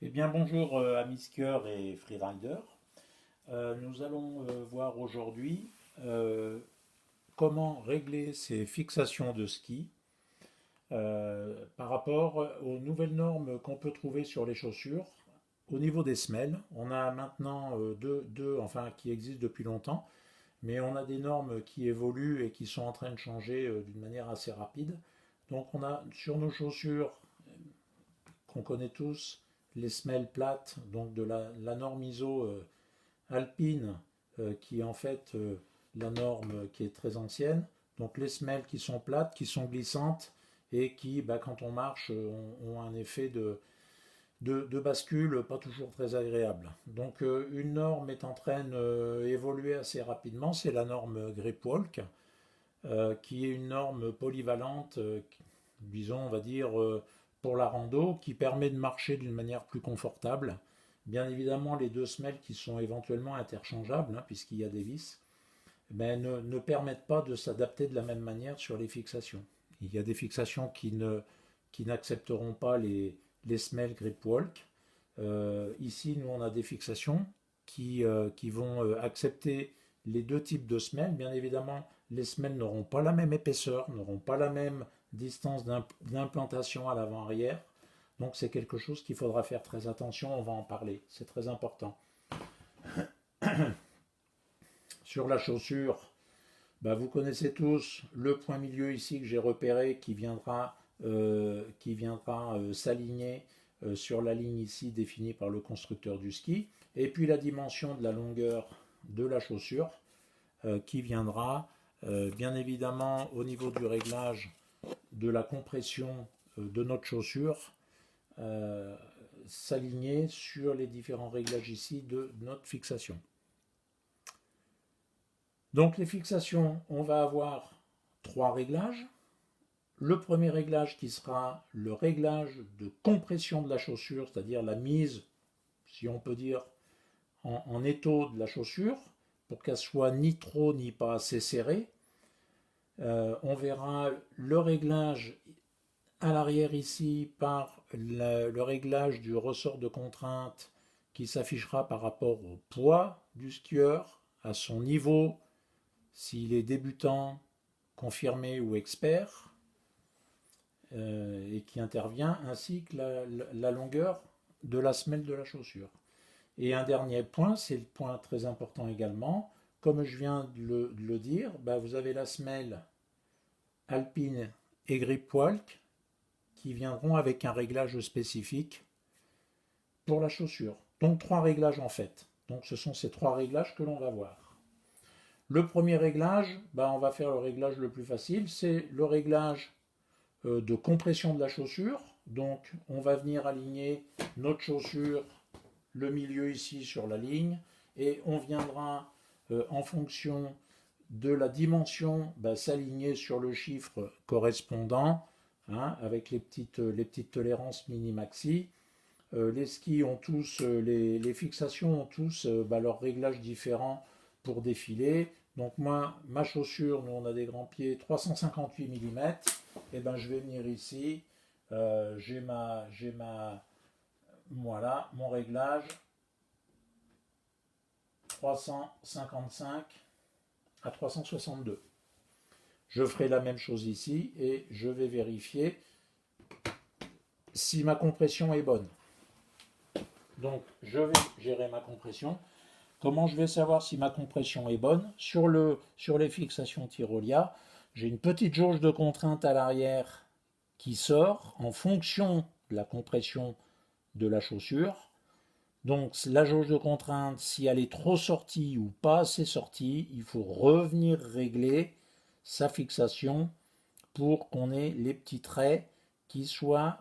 Eh bien bonjour amis skieurs et freeriders. Nous allons voir aujourd'hui comment régler ces fixations de ski par rapport aux nouvelles normes qu'on peut trouver sur les chaussures. Au niveau des semelles, on a maintenant enfin qui existent depuis longtemps, mais on a des normes qui évoluent et qui sont en train de changer d'une manière assez rapide. Donc on a sur nos chaussures qu'on connaît tous, les semelles plates, donc de la norme ISO alpine, qui est en fait la norme qui est très ancienne. Donc les semelles qui sont plates, qui sont glissantes et qui, quand on marche, ont un effet de bascule pas toujours très agréable. Donc une norme est en train d'évoluer assez rapidement, c'est la norme Gripwalk, qui est une norme polyvalente, disons, on va dire, pour la rando, qui permet de marcher d'une manière plus confortable. Bien évidemment, les deux semelles qui sont éventuellement interchangeables, puisqu'il y a des vis, ne permettent pas de s'adapter de la même manière sur les fixations. Il y a des fixations qui n'accepteront pas les semelles grip walk. Ici, nous, on a des fixations qui vont accepter les deux types de semelles. Bien évidemment, les semelles n'auront pas la même épaisseur, n'auront pas la même distance d'implantation à l'avant-arrière. Donc c'est quelque chose qu'il faudra faire très attention, on va en parler, c'est très important. Sur la chaussure, vous connaissez tous le point milieu ici que j'ai repéré qui viendra s'aligner sur la ligne ici définie par le constructeur du ski. Et puis la dimension de la longueur de la chaussure qui viendra bien évidemment au niveau du réglage de la compression de notre chaussure euh, s'aligner sur les différents réglages ici de notre fixation. Donc les fixations, on va avoir trois réglages. Le premier réglage qui sera le réglage de compression de la chaussure, c'est-à-dire la mise, si on peut dire, en étau de la chaussure, pour qu'elle soit ni trop ni pas assez serrée. On verra le réglage à l'arrière ici par le réglage du ressort de contrainte qui s'affichera par rapport au poids du skieur, à son niveau, s'il est débutant, confirmé ou expert, et qui intervient, ainsi que la longueur de la semelle de la chaussure. Et un dernier point, c'est le point très important également, comme je viens de le dire, vous avez la semelle alpine et grip walk qui viendront avec un réglage spécifique pour la chaussure. Donc trois réglages en fait. Donc ce sont ces trois réglages que l'on va voir. Le premier réglage, on va faire le réglage le plus facile, c'est le réglage de compression de la chaussure. Donc on va venir aligner notre chaussure, le milieu ici sur la ligne, et on viendra en fonction de la dimension s'aligner sur le chiffre correspondant, avec les petites tolérances mini-maxi. Les skis ont tous, les fixations ont tous leurs réglages différents pour défiler. Donc moi, ma chaussure, nous on a des grands pieds 358 mm, et je vais venir ici, voilà, mon réglage 355 à 362. Je ferai la même chose ici et je vais vérifier si ma compression est bonne. Donc je vais gérer ma compression. Comment je vais savoir si ma compression est bonne? Sur les fixations Tyrolia, j'ai une petite jauge de contrainte à l'arrière qui sort en fonction de la compression de la chaussure. Donc la jauge de contrainte, si elle est trop sortie ou pas assez sortie, il faut revenir régler sa fixation pour qu'on ait les petits traits qui soient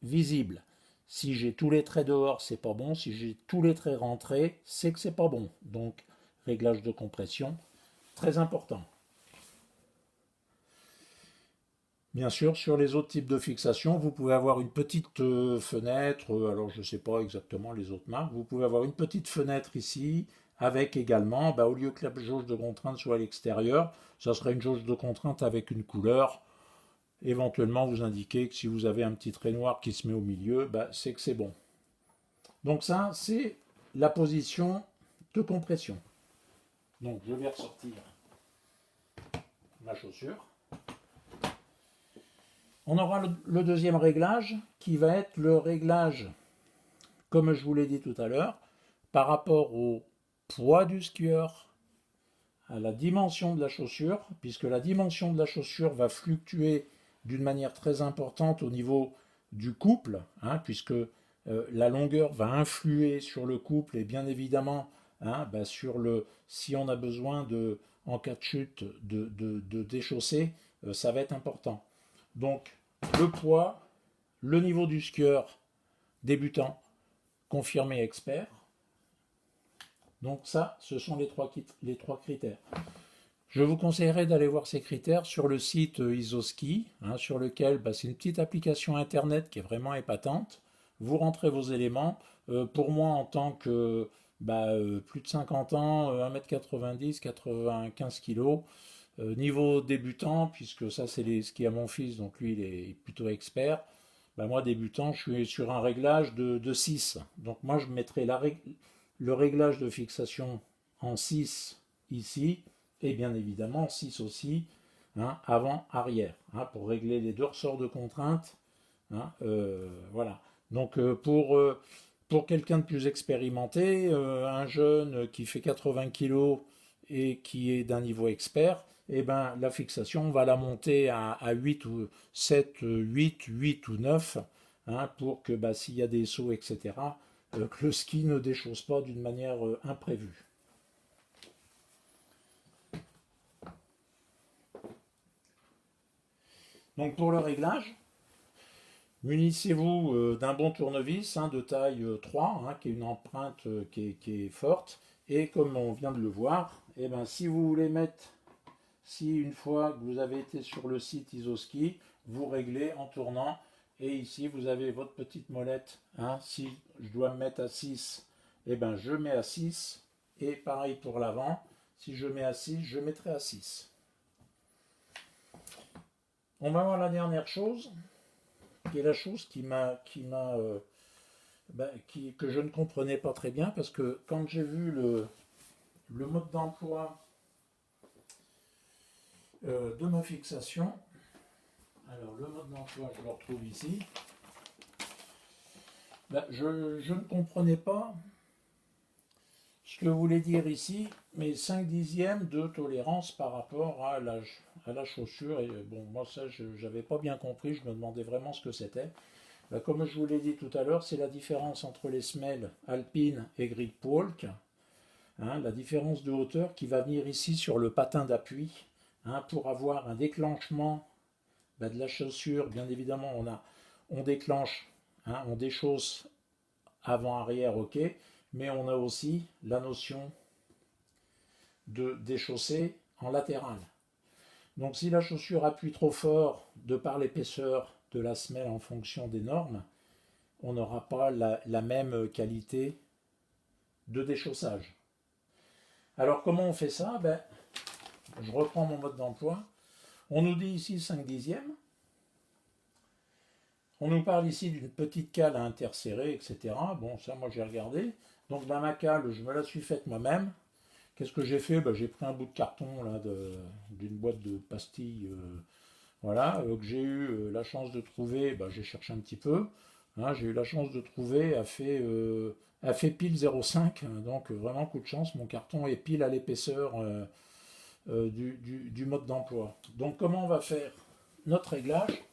visibles. Si j'ai tous les traits dehors, c'est pas bon. Si j'ai tous les traits rentrés, c'est que c'est pas bon. Donc, réglage de compression, très important. Bien sûr, sur les autres types de fixation, vous pouvez avoir une petite fenêtre, alors je ne sais pas exactement les autres marques, vous pouvez avoir une petite fenêtre ici, avec également, au lieu que la jauge de contrainte soit à l'extérieur, ça serait une jauge de contrainte avec une couleur. Éventuellement, vous indiquez que si vous avez un petit trait noir qui se met au milieu, c'est que c'est bon. Donc ça, c'est la position de compression. Donc je vais ressortir ma chaussure. On aura le deuxième réglage qui va être le réglage, comme je vous l'ai dit tout à l'heure, par rapport au poids du skieur, à la dimension de la chaussure, puisque la dimension de la chaussure va fluctuer d'une manière très importante au niveau du couple, hein, puisque la longueur va influer sur le couple et bien évidemment sur si on a besoin en cas de chute de déchausser, ça va être important. Donc le poids, le niveau du skieur débutant, confirmé expert. Donc ça, ce sont les trois critères. Je vous conseillerais d'aller voir ces critères sur le site Isoski, sur lequel c'est une petite application internet qui est vraiment épatante. Vous rentrez vos éléments. Pour moi, en tant que plus de 50 ans, 1m90, 95 kg, niveau débutant, puisque ça c'est les skis à mon fils, donc lui il est plutôt expert, moi débutant, je suis sur un réglage de 6. Donc moi je mettrai le réglage de fixation en 6 ici, et bien évidemment 6 aussi, avant-arrière, pour régler les deux ressorts de contrainte. Voilà. Donc pour quelqu'un de plus expérimenté, un jeune qui fait 80 kg et qui est d'un niveau expert, la fixation, on va la monter à 8 ou 7, 8, 8 ou 9, pour que s'il y a des sauts, etc., que le ski ne déchausse pas d'une manière imprévue. Donc pour le réglage, munissez-vous d'un bon tournevis de taille 3, qui est une empreinte qui est forte, et comme on vient de le voir, si vous voulez mettre, si une fois que vous avez été sur le site Isoski, vous réglez en tournant, et ici vous avez votre petite molette, si je dois me mettre à 6, je mets à 6, et pareil pour l'avant, si je mets à 6, je mettrai à 6. On va voir la dernière chose, qui est la chose que je ne comprenais pas très bien, parce que quand j'ai vu le mode d'emploi de ma fixation, alors le mode d'emploi, je le retrouve ici, je ne comprenais pas ce que voulait dire ici mes 5 dixièmes de tolérance par rapport à la chaussure. Et bon, moi ça, je n'avais pas bien compris, je me demandais vraiment ce que c'était. Comme je vous l'ai dit tout à l'heure, c'est la différence entre les semelles alpines et grip walk, la différence de hauteur qui va venir ici sur le patin d'appui, pour avoir un déclenchement de la chaussure. Bien évidemment, on déclenche, on déchausse avant-arrière, ok, mais on a aussi la notion de déchausser en latéral. Donc si la chaussure appuie trop fort de par l'épaisseur de la semelle en fonction des normes, on n'aura pas la même qualité de déchaussage. Alors comment on fait ça? Je reprends mon mode d'emploi. On nous dit ici 5 dixièmes. On nous parle ici d'une petite cale à interserrer, etc. Bon, ça, moi, j'ai regardé. Donc, ma cale, je me la suis faite moi-même. Qu'est-ce que j'ai fait? J'ai pris un bout de carton d'une boîte de pastilles, que j'ai eu la chance de trouver. J'ai cherché un petit peu. J'ai eu la chance de trouver, a fait pile 0,5. Donc, vraiment coup de chance. Mon carton est pile à l'épaisseur du mode d'emploi. Donc, comment on va faire notre réglage?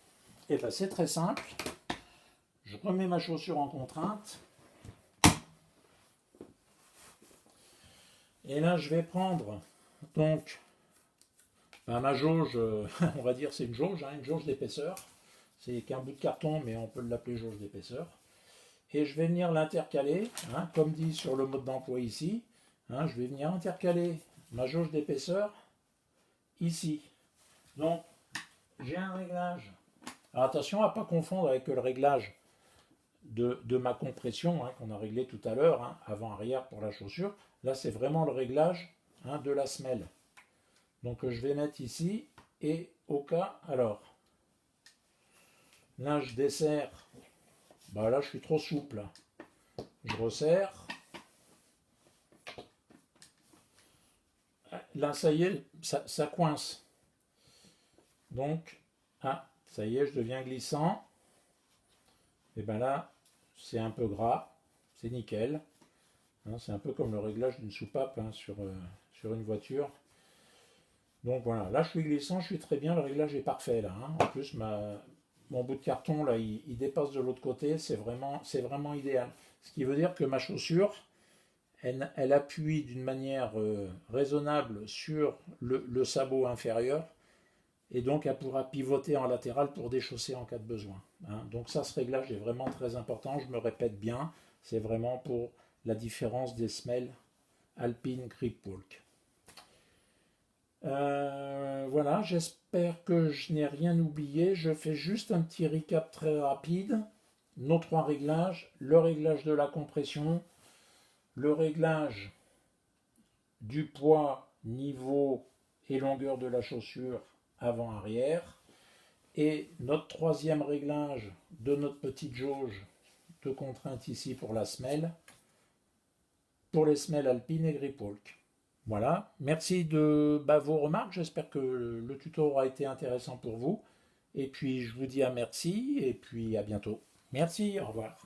C'est très simple. Je remets ma chaussure en contrainte. Et là, je vais prendre donc ma jauge, on va dire c'est une jauge d'épaisseur. C'est qu'un bout de carton, mais on peut l'appeler jauge d'épaisseur. Et je vais venir l'intercaler, comme dit sur le mode d'emploi ici. Je vais venir intercaler ma jauge d'épaisseur ici. Donc, j'ai un réglage. Alors attention à ne pas confondre avec le réglage de ma compression qu'on a réglé tout à l'heure, avant-arrière pour la chaussure. Là, c'est vraiment le réglage de la semelle. Donc, je vais mettre ici et au cas, alors, là, je desserre. Là, je suis trop souple. je resserre. Là, ça y est, ça coince. Donc, ah, ça y est, je deviens glissant. Et bien là, c'est un peu gras, c'est nickel. Hein, c'est un peu comme le réglage d'une soupape hein, sur une voiture. Donc voilà, là je suis glissant, je suis très bien, le réglage est parfait là. Hein. En plus, mon bout de carton là, il dépasse de l'autre côté, c'est vraiment idéal. Ce qui veut dire que ma chaussure, elle appuie d'une manière raisonnable sur le sabot inférieur et donc elle pourra pivoter en latéral pour déchausser en cas de besoin. Hein. Donc ça, ce réglage est vraiment très important, je me répète bien, c'est vraiment pour la différence des semelles Alpine Grip Walk. Voilà, j'espère que je n'ai rien oublié. Je fais juste un petit recap très rapide. Nos trois réglages, le réglage de la compression, le réglage du poids, niveau et longueur de la chaussure avant-arrière, et notre troisième réglage de notre petite jauge de contrainte ici pour la semelle, pour les semelles alpines et grip walk. Voilà, merci de vos remarques, j'espère que le tuto aura été intéressant pour vous. Et puis je vous dis à merci et puis à bientôt. Merci, au revoir.